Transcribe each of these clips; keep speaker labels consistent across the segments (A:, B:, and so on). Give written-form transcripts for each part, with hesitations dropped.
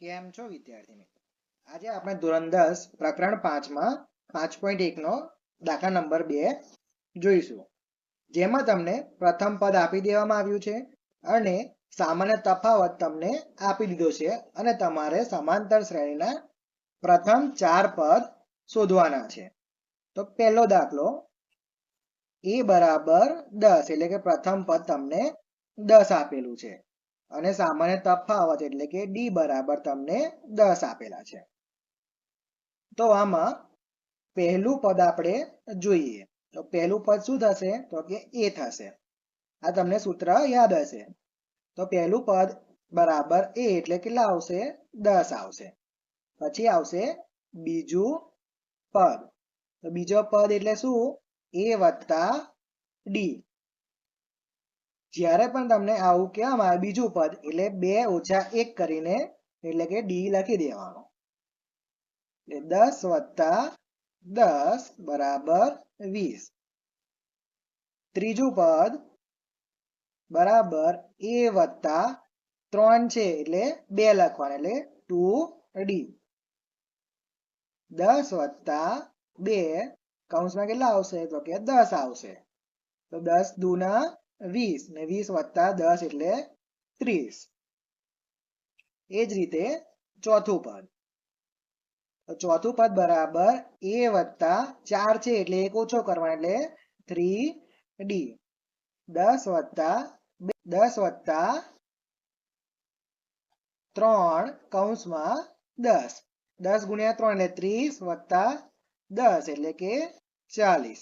A: કેમ છો વિદ્યાર્થી મિત્રો? આજે આપણે ધોરણ 10 પ્રકરણ 5 માં 5.1 નો દાખલા નંબર 2 જોઈશું, જેમાં તમને પ્રથમ પદ આપી દેવામાં આવ્યું છે અને સામાન્ય તફાવત તમને આપી દીધો છે અને તમારે સમાંતર શ્રેણીના પ્રથમ 4 પદ શોધવાના છે. તો પહેલો દાખલો a બરાબર 10 એટલે કે પ્રથમ પદ તમને 10 આપેલું છે અને સામાન્ય તફાવત એટલે કે d બરાબર તમને 10 આપેલા છે. તો આમાં પહેલું પદ આપણે જોઈએ. તો પહેલું પદ શું થશે? તો કે a થશે. આ તમને સૂત્ર યાદ હશે. તો પહેલું પદ બરાબર a એટલે કેટલા આવશે? 10 આવશે. પછી આવશે બીજું પદ. તો બીજો પદ એટલે શું? a વત્તા d. જ્યારે પણ તમને આવું કહેવામાં આવે બીજું પદ એટલે 2 ઓછા 1 કરીને એટલે કે d લખી દેવાનો. એટલે 10 વત્તા 10 બરાબર 20. ત્રીજું પદ બરાબર a વત્તા 3 છે એટલે 2 લખવાના એટલે 2d. 10 વત્તા 2 કૌંસમાં કેટલા આવશે? તો કે 10 આવશે. તો 10 દુના 20 ને 20 વત્તા 10 એટલે 30. એ જ રીતે ચોથું પદ. તો ચોથું પદ બરાબર a વત્તા 4 છે એટલે 1 ઓછો કરવાનો એટલે 3d. 10 વત્તા 3 કૌંસમાં 10. 10 ગુણ્યા 3 એટલે 30 વત્તા 10 એટલે કે 40.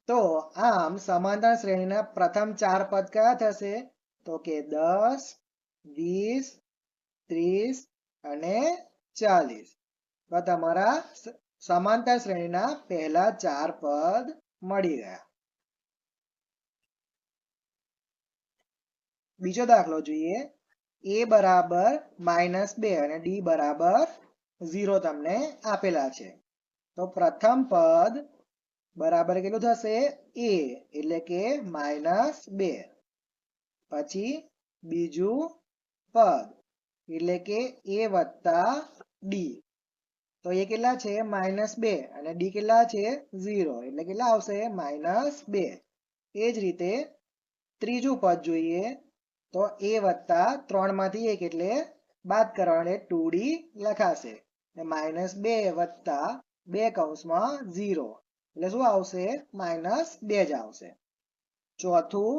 A: તો આમ સમાંતર શ્રેણીના પ્રથમ 4 પદ કયા થશે? તો કે 10, 20, 30 અને 40. તો તમારા સમાંતર શ્રેણીના પહેલા 4 પદ મળી ગયા. બીજો દાખલો જોઈએ. a બરાબર -2 અને d બરાબર 0 તમને આપેલા છે. તો પ્રથમ પદ બરાબર કેટલું થશે? a એટલે કે -2. પછી બીજું પદ એટલે કે a વત્તા d. તો એ કેટલા છે? -2 અને d કેટલા છે? 0 એટલે કેટલા આવશે? -2. એ જ રીતે ત્રીજું પદ જોઈએ. તો a વત્તા 3 માંથી 1 એટલે બાદ કરવાનો એટલે 2d લખાશે. -2 વત્તા 2 કૌંસમાં 0 એટલે શું આવશે? -2 જ આવશે. ચોથું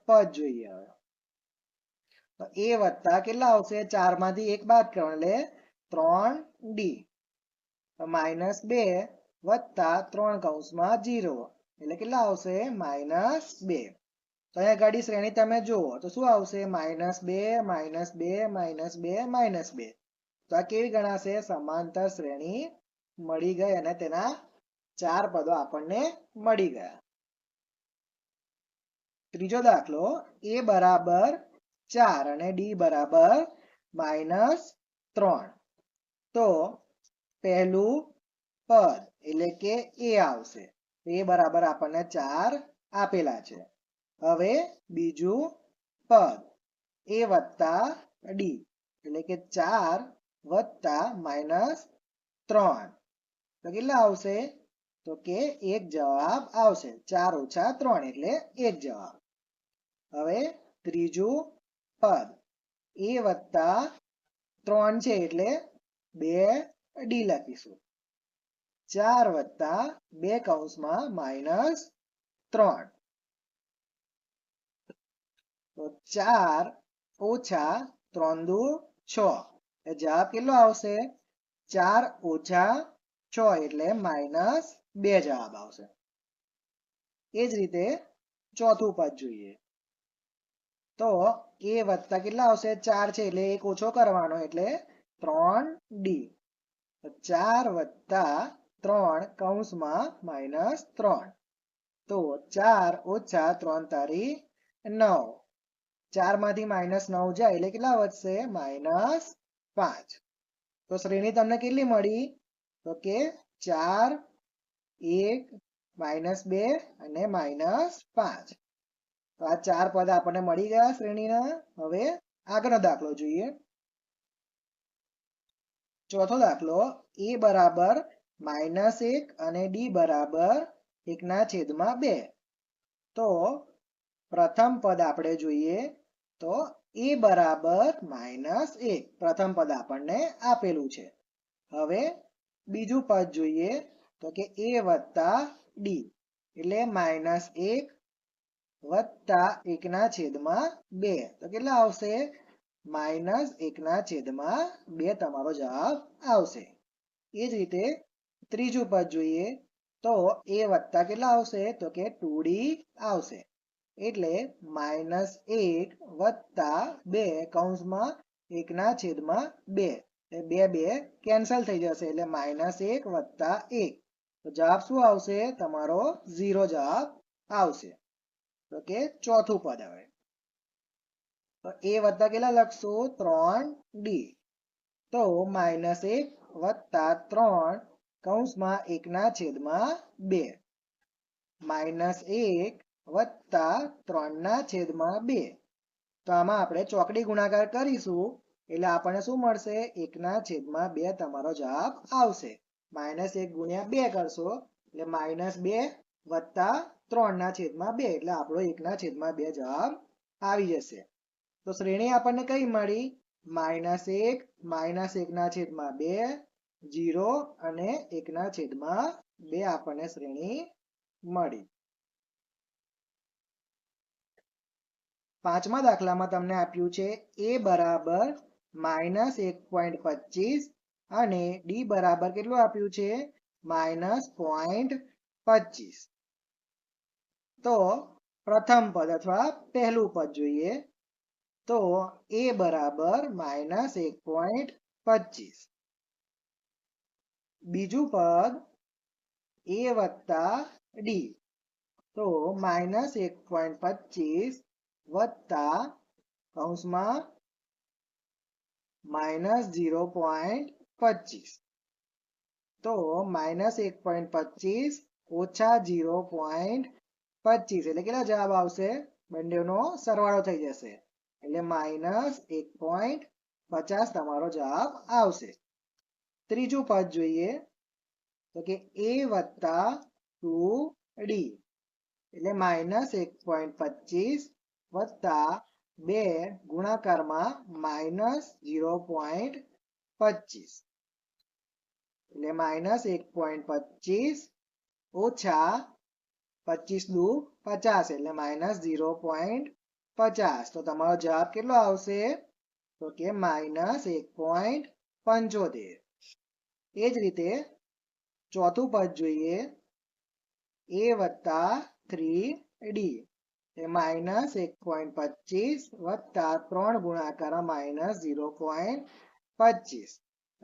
A: પદ જોઈએ. હવે તો a વત્તા કેટલા આવશે? 4 માંથી 1 બાદ કરવાનો એટલે 3d. -2 વત્તા 3 કૌંસમાં 0 એટલે કેટલા આવશે? -2. તો અહીંયા ગાડી શ્રેણી તમે જુઓ તો શું આવશે? -2, -2, -2, -2. તો આ કેવી ગણાશે? સમાંતર શ્રેણી મળી ગઈ અને તેના 4 પદો આપણને મળી ગયા. ત્રીજો દાખલો a બરાબર 4 અને d બરાબર -3. તો પહેલું પદ એટલે કે a આવશે. a બરાબર આપણને 4 આપેલા છે. હવે બીજું પદ a વત્તા d એટલે કે 4 વત્તા -3. તો કેટલા આવશે? તો કે 1 જવાબ આવશે. 4 ઓછા 3 એટલે 1 જવાબ. હવે ત્રીજું પદ a વત્તા 3 છે એટલે 2d લખીશું. 4 વત્તા 2 કૌંસમાં -3. તો 4 ઓછા 3 દુ 6. એ જવાબ કેટલો આવશે? 4 ઓછા 6 એટલે -2 જવાબ આવશે. એ જ રીતે ચોથું પદ જોઈએ. તો a વત્તા કેટલા આવશે? 4 છે એટલે 1 ઓછો કરવાનો એટલે 3d. 4 વત્તા 3 કૌંસમાં -3. તો 4 ઓછા 3 તારી 9. 4 માંથી -9 જાય એટલે કેટલા વધશે? -5. તો શ્રેણી તમને કેટલી મળી? તો કે 4, 1, -2 અને -5. તો આ 4 પદ આપણને મળી ગયા શ્રેણીના. હવે આગળનો દાખલો જોઈએ. ચોથો દાખલો a બરાબર -1 અને d બરાબર 1/2. તો પ્રથમ પદ આપણે જોઈએ તો a બરાબર -1 પ્રથમ પદ આપણને આપેલું છે. હવે બીજું પદ જોઈએ તો કે a વત્તા d એટલે -1 વત્તા 1/2. તો કેટલા આવશે? -1/2 તમારો જવાબ આવશે. એ જ રીતે ત્રીજું પદ જોઈએ તો a વત્તા કેટલા આવશે? તો કે 2d આવશે. એટલે -1 વત્તા 2 કૌંસમાં 1/2. બે બે કેન્સલ થઈ જશે એટલે -1 વત્તા 1. તો જવાબ શું આવશે? તમારો 0 જવાબ આવશે. તો કે ચોથું પદ. હવે તો a વત્તા કેટલા લખશું? 3d. તો -1 વત્તા 3 કૌંસમાં 1/2. -1 વત્તા 3/2. તો આમાં આપણે ચોકડી ગુણાકાર કરીશું એટલે આપણને શું મળશે? 1/2 તમારો જવાબ આવશે. -1 ગુણ્યા 2 કરશો એટલે -2 વત્તા 3/2 એટલે આપણો 1/2 જવાબ આવી જશે. તો શ્રેણી આપણને કઈ મળી? -1 -1/2 0 અને 1/2 આપણને શ્રેણી મળી. પાંચમા દાખલામાં તમને આપ્યું છે a બરાબર -1.25 અને d બરાબર કેટલું આપ્યું છે? -0.25. તો પ્રથમ પદ અથવા પહેલું પદ જોઈએ તો a બરાબર -1.25. બીજું પદ a વત્તા d. તો -1.25 વત્તા કૌંસમાં -0.25. તો -1.25 ઓછા 0.25 એટલે કેટલા જવાબ આવશે? બંનેનો સરવાળો થઈ જશે એટલે -1.50 તમારો જવાબ આવશે. ત્રીજું પદ જોઈએ તો કે a વત્તા 2d એટલે -1.25 વત્તા 2 ગુણાકારમાં -0.25 એટલે -1.25 ઓછા 25 દુ 50 એટલે -0.50. તો તમારો જવાબ કેટલો આવશે? તો કે -1.75. એ જ રીતે ચોથું પદ જોઈએ a વત્તા 3d -1.25 વત્તા 3 ગુણાકારમાં -0.25.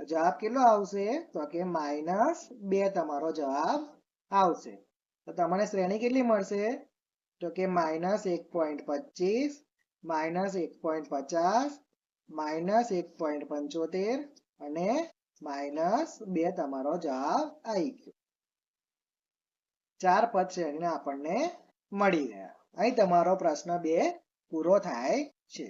A: જવાબ કેટલો આવશે? તો કે -2 તમારો જવાબ આવશે. તો તમને શ્રેણી કેટલી મળશે? તો કે -1.25 -1.50 -1.75 અને -2 તમારો જવાબ આવી ગયો. 4 પદ શ્રેણીના આપણને મળી ગયા. અહીં તમારો પ્રશ્ન 2 પૂરો થાય છે.